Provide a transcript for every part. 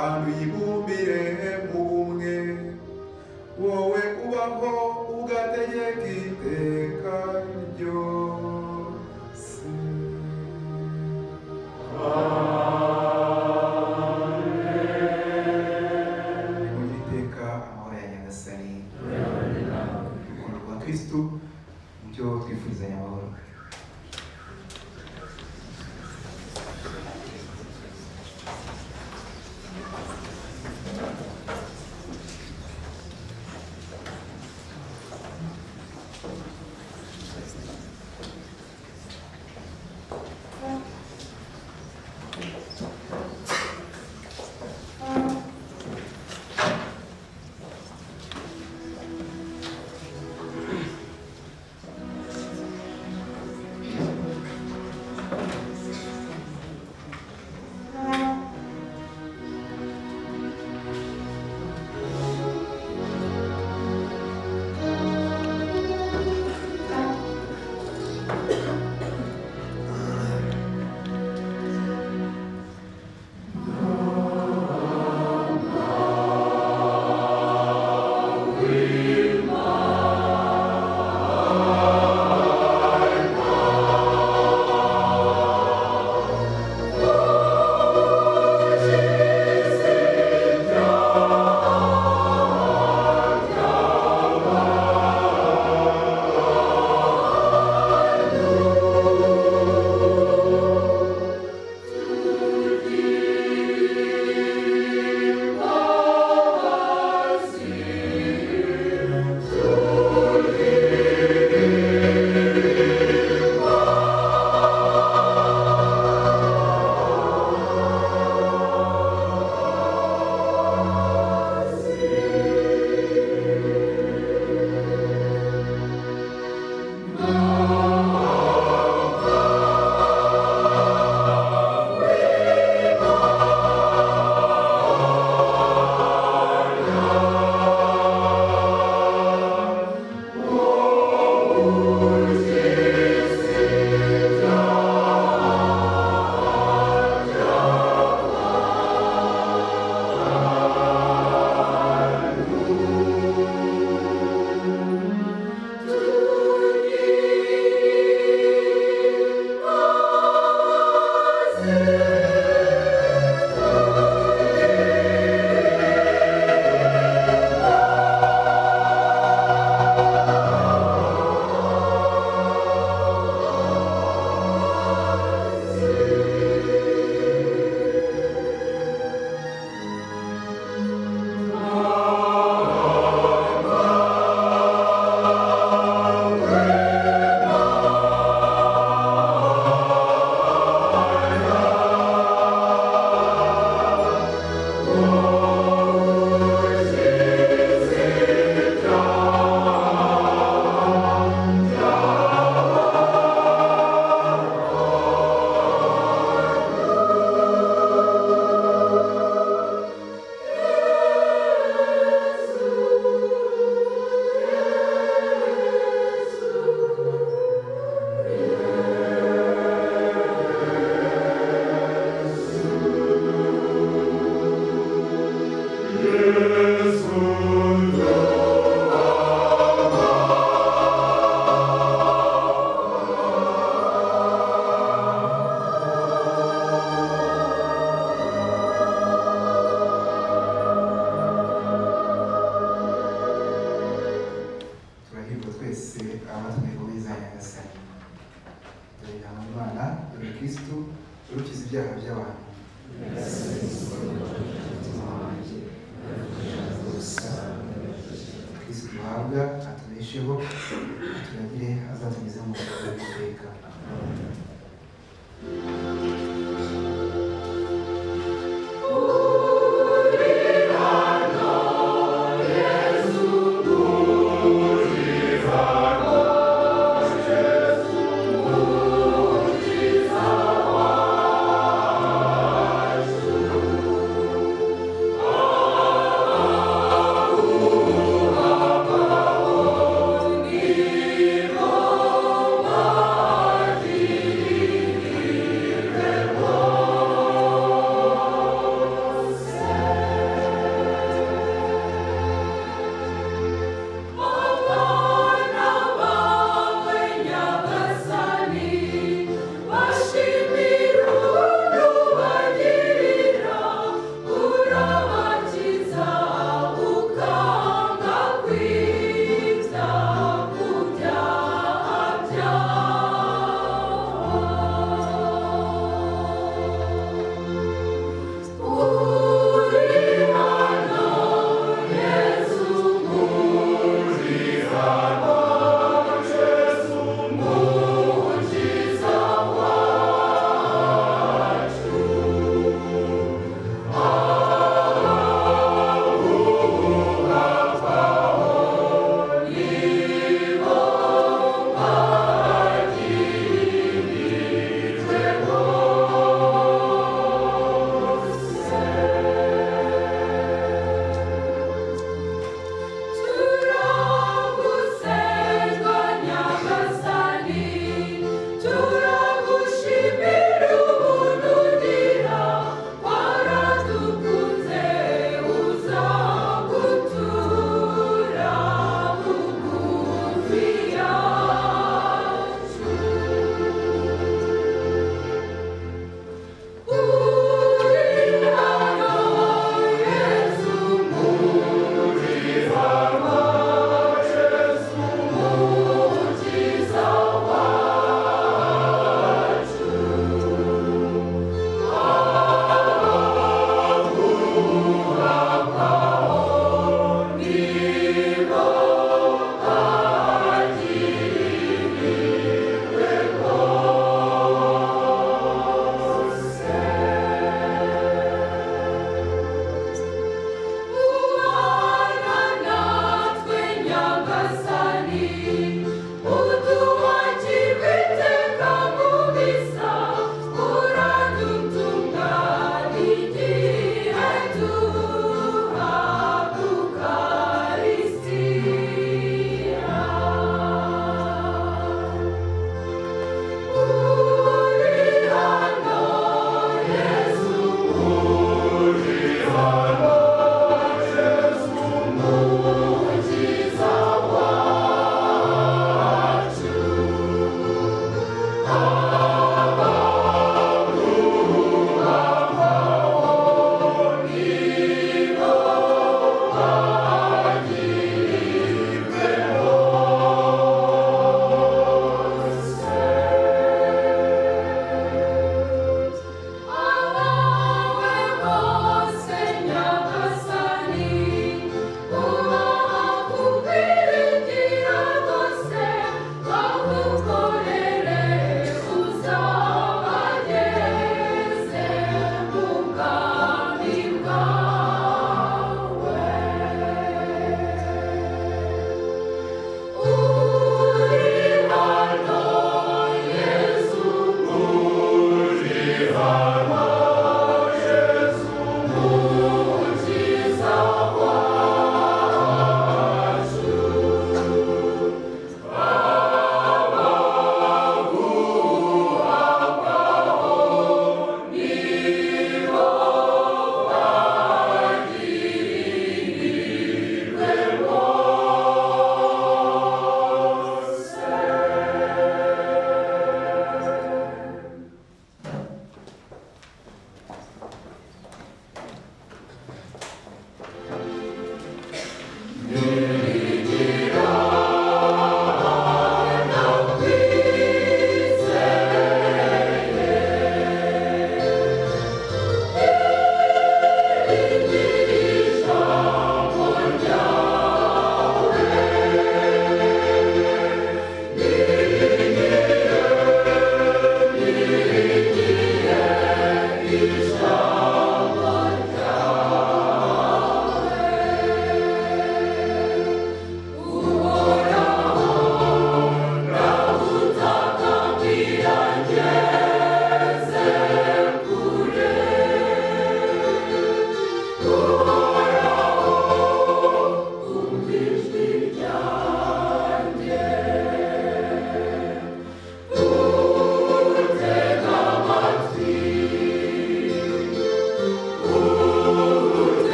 kandi uyibumbire mu bumwe, wowe ubaho ugategeka iteka ryose. Nimugire iteka amahoro ya Nyagasani, urukundo rwa Kristo, ibyo twifuzanya amahoro.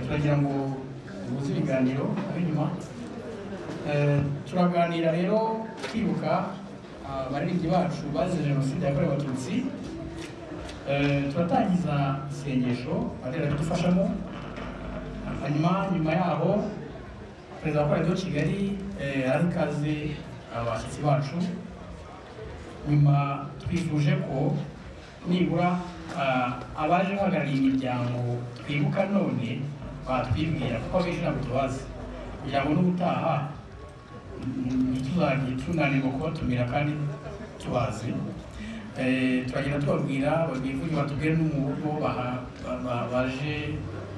turagira ngo ubuze ibiganiro inyuma turaganira rero kwibuka abaririmbyi bacu bazize jenoside yakorewe abatutsi. Turatangiza isengesho barera dufashamo, hanyuma nyuma yaho perezida wa Radio Kigali ari kaze abashyitsi bacu. Nyuma twifuje ko nibura abaje bahagarariye imiryango twibuka none batwibwira kuko abenshi ntabwo tubazi, kugira ngo n'ubutaha ntituzajye tunanirwa kubatumira kandi tubazi. Turagenda tubabwira babivuge batubwire n'umuvugo baje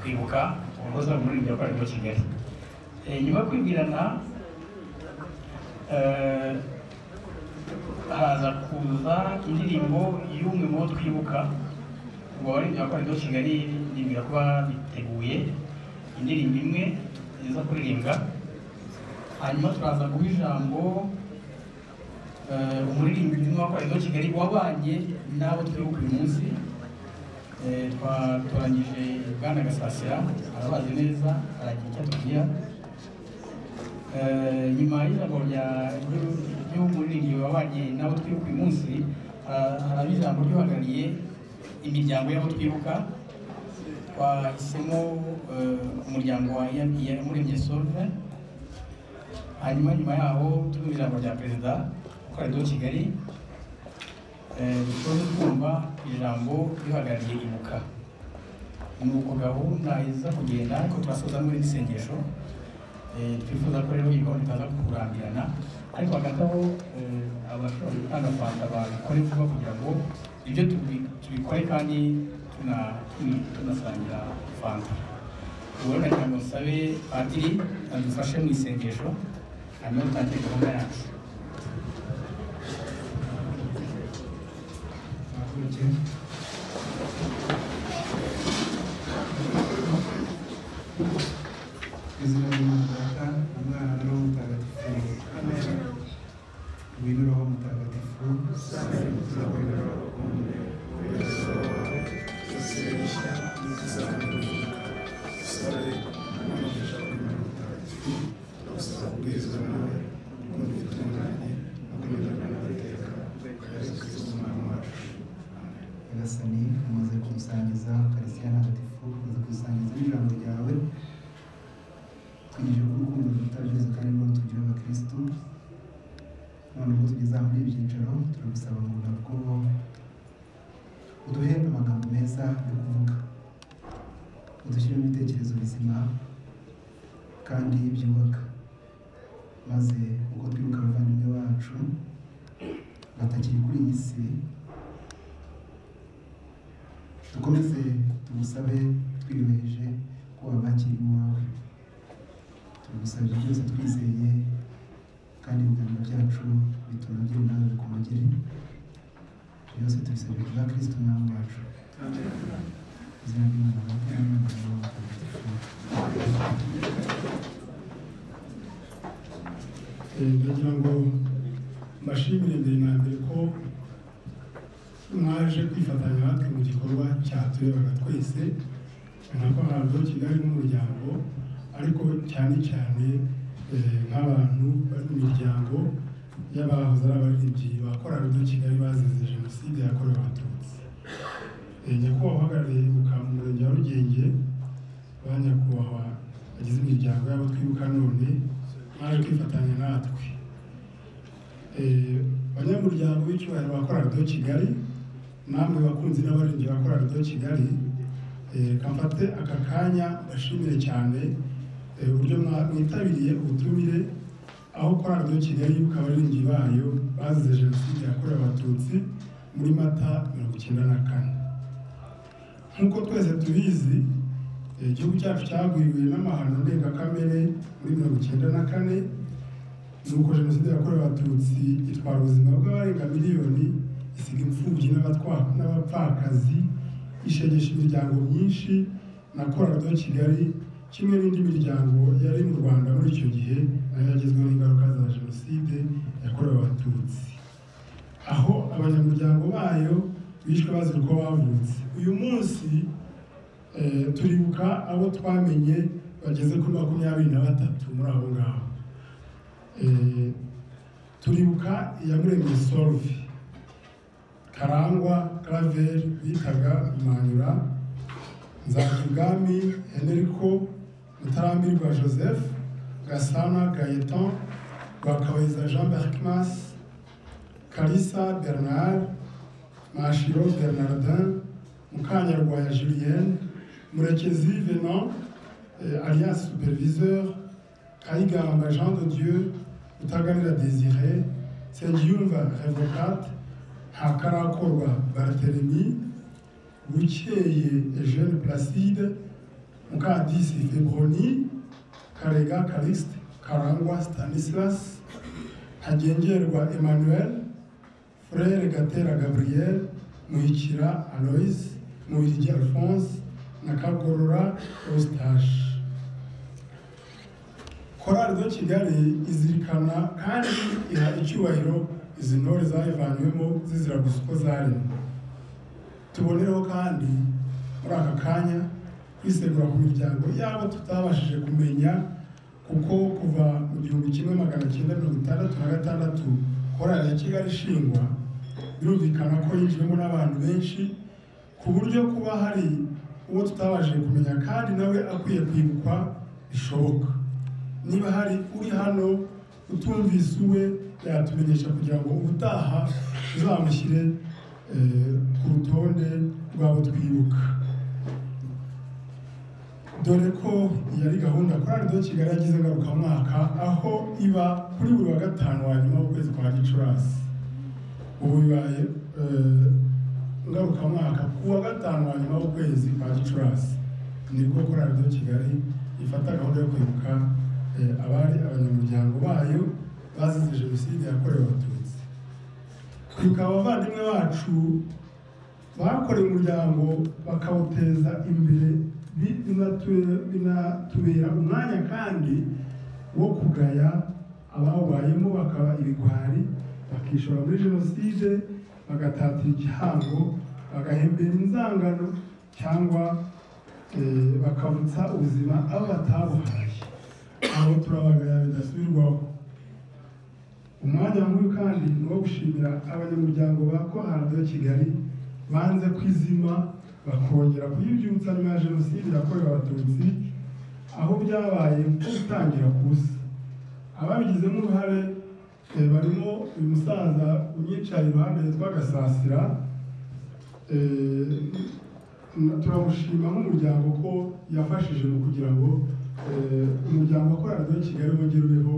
kwibuka umuhoza muri iryo kwa Radio Kigali. Nyuma yo kwibwirana haza kuza indirimbo y'umwe mu bo twibuka. Ubwo bari ibya Radio Kigali nibwira kuba biteguye indirimbo imwe iza kuririmbwa, hanyuma turaza guha ijambo umuririmbyi umwe wa Radio Kigali wabanye n'abo twibuka uyu munsi. Twatoranyije Bwana Gasasira, arabazi neza, aragira icyo atubwira. Nyuma y'ijambo ry'umuririmbyi wabanye n'abo twibuka uyu munsi haraba ijambo ry'uhagarariye imiryango y'abo twibuka. Twahisemo umuryango wa Iyamuremye Solve. Hanyuma nyuma yaho tuvuga ijambo rya perezida wa Radio Kigali, dushobora kumva ijambo ry'uhagarariye Ibuka. Ni uko gahunda iza kugenda, ariko turasoza muri isengesho. Twifuza ko rero iyi gahunda itaza kurambirana, ariko hagati aho abashobora gutanga fanta babikore vuba kugira ngo ibyo tubikore kandi tunasangira fanta. Ubu rero nagira ngo nsabe Padiri adufashe mu isengesho, hanyuma dutangire gahunda yacu. izina ry'Imana Data, Umwana na Roho Mutagatifu. Amen. Ngwino Roho Mutagatifu, Nyagasani, umaze kudusangiza Ukaristiya Ntagatifu, umaze kudusangiza ijambo ryawe, twigije ku rukundo rutajuze kandi rwo tugira abakristo. None ubwo tugeze muri ibi byicaro, turagusaba ngo nabwo uduhe amagambo meza yo kuvuga, udushyiremo ibitekerezo bizima kandi byubaka, maze ubwo twibuka abavandimwe bacu batakiri kuri iyi si, dukomeze tumusabe twiyemeje ko abakiri iwawe. Tugusabira byose twizeye kandi ibiganiro byacu bitunogere nawe bikunogere. Byose tubisabira kubwa Kristo umwami wacu. Izina ry'Imana Data n'Umwana Mutagatifu. Ndagira ngo mbashimire mbere na mbere ko mwaje kwifatanya natwe mu gikorwa cyaturebaga twese, nako ntabwo Kigali n'umuryango, ariko cyane cyane nk'abantu bari mu miryango y'abahoze ari abaririmbyi ba Korali de Kigali bazize Jenoside yakorewe Abatutsi. Nyakubahwa uhagarariye mu murenge wa Rugenge, ba nyakubahwa bagize imiryango y'abo twibuka none, mwaje kwifatanya natwe. Banyamuryango b'icyubahiro ba Korali de Kigali, namwe bakunzi n'abaririmbyi ba Korali de Kigali, kamfate aka kanya bashimire cyane uburyo mwitabiriye ubutumire aho Korali de Kigali yibuka abaririmbyi bayo bazize Jenoside yakorewe Abatutsi muri Mata 1994. Nk'uko twese tubizi, igihugu cyacu cyagwiriwe n'amahano ndengakamere muri 1994, nuko Jenoside yakorewe Abatutsi itwara ubuzima bw'abarenga miliyoni, isiga imfubyi n'abapfakazi, ishegesha imiryango myinshi, na Korali de Kigali kimwe n'indi miryango yari mu Rwanda muri icyo gihe nayo yagizweho n'ingaruka za Jenoside yakorewe Abatutsi, aho abanyamuryango bayo bishwe bazira uko bavutse. Uyu munsi turibuka abo twamenye bageze kuri 23 muri abo ngabo. Turibuka Iyamuremye Solve, Karangwa Claver bitaga Manyura, Nzakibwami Enrico, Mutarambirwa Joseph, Gasana Gaëtan, Rwakabayiza Jean Berkmas, Kalisa Bernard, Mashiro Bernardin, Mukanyarwaya Julienne, Murekezi Venant, alias Superviseur, Kayigamba Jean de Dieu, Utaganira Désiré, Nsengiyumva Revocate, Hakarakorwa Barthélemy, Bukeye Eugène Placide, Mukadisi Febroni, Karega Calixte, Karangwa Stanislas, Hagengerwa Emmanuel, Frère Gatera Gabriel, Muhikira Alois, Muhirigi Alphonse, na Kagorora Eustache. Korali de Kigali izirikana kandi iha icyubahiro izi ntore zayivanywemo zizira gusa uko zaremwe. Tubonereho kandi muri aka kanya kwisegura ku miryango yabo tutabashije kumenya, kuko kuva mu 1966 Korali ya Kigali ishingwa, birumvikana ko yinjiyemo n'abantu benshi, ku buryo kuba hari uwo tutabashije kumenya kandi nawe akwiye kwibukwa bishoboka. Niba hari uri hano utumvise uwe, yatumenyesha kugira ngo ubutaha tuzamushyire ku rutonde rw'abo twibuka. Dore ko yari gahunda Korali de Kigali yagize ngarukamwaka, aho iba kuri buri wa gatanu wa nyuma w'ukwezi kwa Gicurasi. Ubu bibaye ngarukamwaka ku wa gatanu wa nyuma w'ukwezi kwa Gicurasi, nibwo Korali de Kigali ifata gahunda yo kwibuka abari abanyamuryango bayo bazize Jenoside yakorewe Abatutsi. Kwibuka abavandimwe bacu bakoreye umuryango bakawuteza imbere, binatubera umwanya kandi wo kugaya abawubayemo bakaba ibigwari, bakishora muri Jenoside, bagatatira igihango, bagahembera inzangano cyangwa bakavutsa ubuzima abo batabuhaye. Aho turabagaya bidasubirwaho. Umwanya nk'uyu kandi ni uwo gushimira abanyamuryango ba Korali de Kigali banze kwizima, bakongera kuyibyutsa nyuma ya Jenoside yakorewe Abatutsi, aho byabaye nko gutangira kubusa. Ababigizemo uruhare barimo uyu musaza unyicaye iruhande yitwa Gasasira. Turamushima nk'umuryango ko yafashije mu kugira ngo umuryango wa Korali de Kigali wongere ubeho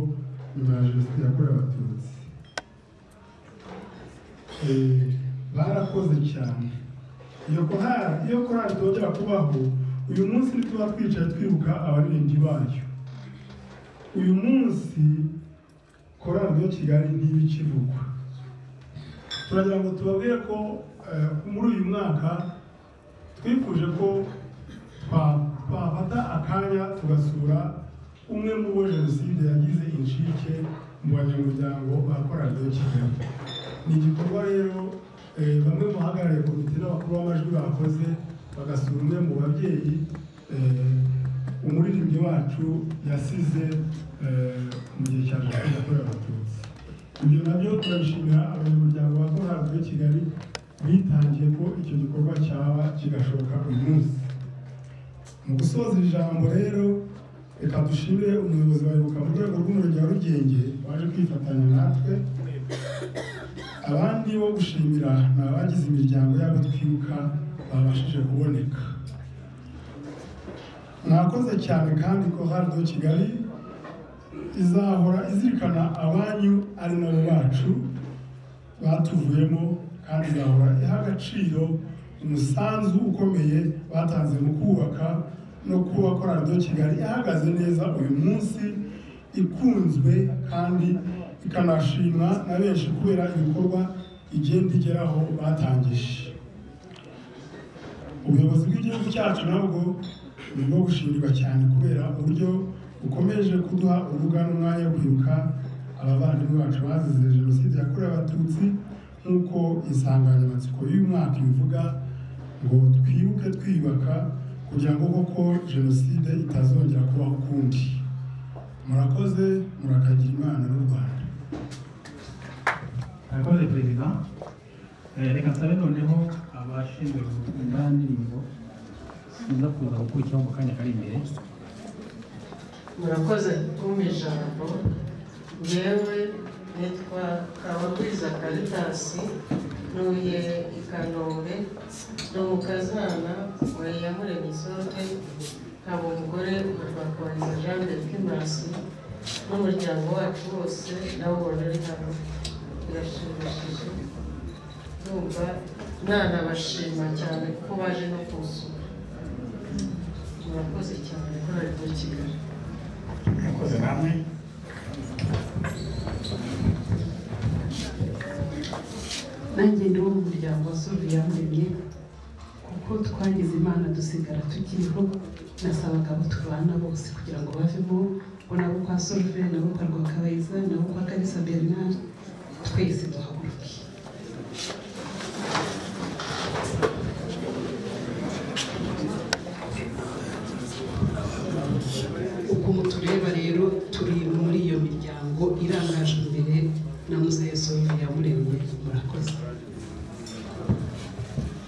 nyuma ya Jenoside yakorewe Abatutsi. barakoze cyane. Iyo korali tongera kubaho, uyu munsi tuba twicaye twibuka abaririmbyi bayo. Uyu munsi korali yo Kigali ntibikivugwa. Turagira ngo tubabwire ko muri uyu mwaka twifuje ko twafata akanya tugasura umwe mu bo Jenoside yagize incike mu banyamuryango ba korali yo Kigali. Ni igikorwa rero bamwe mu bahagarariye komite n'abakuru b'amajwi bakoze bagasura umwe mu babyeyi umuririmbyi wacu yasize mu gihe cya Jenoside yakorewe Abatutsi. Ibyo nabyo turabishimira abanyamuryango ba korali yo Kigali bitangiye ko icyo gikorwa cyaba kigashoboka uyu munsi. Mu gusoza ijambo rero, reka dushimire umuyobozi wa Ibuka mu rwego rw'umurenge wa Rugenge waje kwifatanya natwe. Abandi bo gushimira ni abagize imiryango yabo twibuka babashije kuboneka. Mwakoze cyane kandi ko Korali yo Kigali izahora izirikana abanyu ari nabo bacu batuvuyemo, kandi izahora iha agaciro umusanzu ukomeye batanze mu kubaka no kuba Korali yo Kigali ihagaze neza uyu munsi, ikunzwe kandi ikanashimwa na benshi kubera ibikorwa igenda igeraho batangije. Ubuyobozi bw'igihugu cyacu nabwo ni bwo gushimirwa cyane kubera uburyo bukomeje kuduha urubuga n'umwanya wo kwibuka abavandimwe bacu bazize Jenoside yakorewe Abatutsi, nk'uko insanganyamatsiko y'uyu mwaka ivuga ngo twibuke twiyubaka kugira ngo koko Jenoside itazongera kubaho ukundi. Murakoze, murakagira Imana n'u Rwanda. Murakoze Perezida. Reka nsabe noneho abashinzwe gutunda indirimbo siza kuza gukurikiraho mu kanya kari imbere. Murakoze kumpa ijambo. Yewe nitwa Kabagwiza Karitasi, ntuye i Kanombe, ni umukazana wa Iyamuremye Isolde, nkaba umugore wa Rwakwariza Jean Berkimasi n'umuryango wacu wose nawo uri hano. Birashimishije ndumva nanabashima cyane ko baje no kusura. Murakoze cyane Korali yo Kigali. Murakoze namwe. Nanjye ndi wo mu muryango wa Iyamuremye, kuko twagize Imana dusigara tukiriho. Nasabaga abo tubana bose kugira ngo bavemo, ngo nabo kwa Solve, nabo kwa Rwakabayiza, nabo kwa Kalisa Bernard, twese duhaguruke. Uko mutureba rero turi muri iyo miryango irangaje imbere na Muzehe Iyamuremye. Murakoze.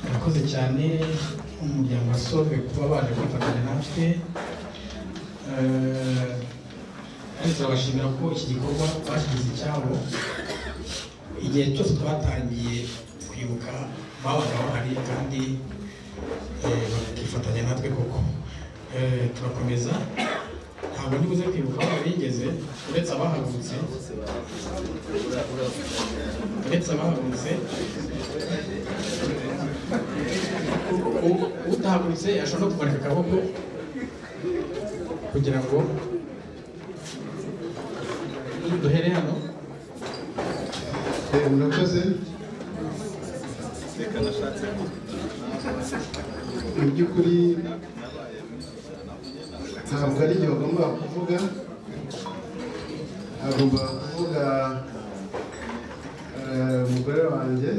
Murakoze cyane umuryango wa Solve kuba baje kwifatanya natwe. Turabashimira ko iki gikorwa bashyize icyabo. Igihe cyose twatangiye kwibuka babaga bahari kandi bakifatanya natwe koko. Turakomeza, ntabwo nibuze kwibuka aho bigeze uretse abahagurutse utahagurutse ashobora no kumanika akaboko kugira ngo duhere hano. Murakoze. Mu by'ukuri ntabwo ari igihe bagomba kuvuga, agomba kuvuga umugore wanjye,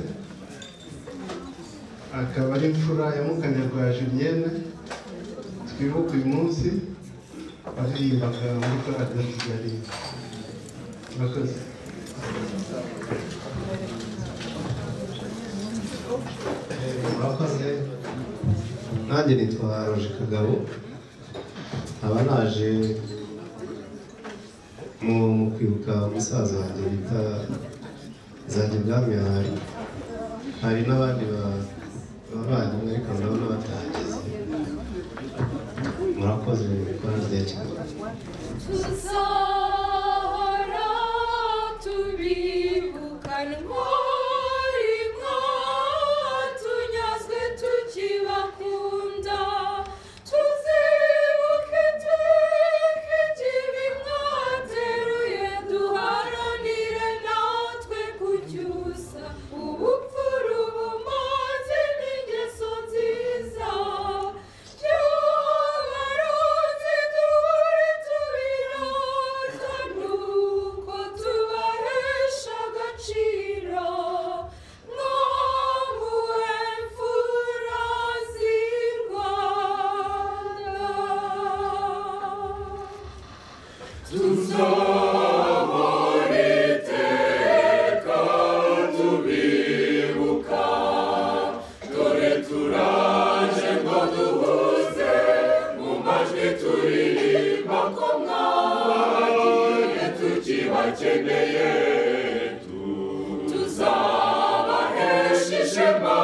akaba ari imfura ya Mukanyarwa Julienne twibuka uyu munsi, baririmbaga muri Korali yo Kigali. Murakoze. Murakoze. Nanjye nitwa Roger Kagabo, nkaba naje mu kwibuka umusaza wanjye bita Nzagibwami. Hari n'abandi bavandimwe ariko ndabona batahageze. Murakoze Korali yo Kigali. Tuzahora tubibukana muri tuzabakeneye tuzabahesha ishema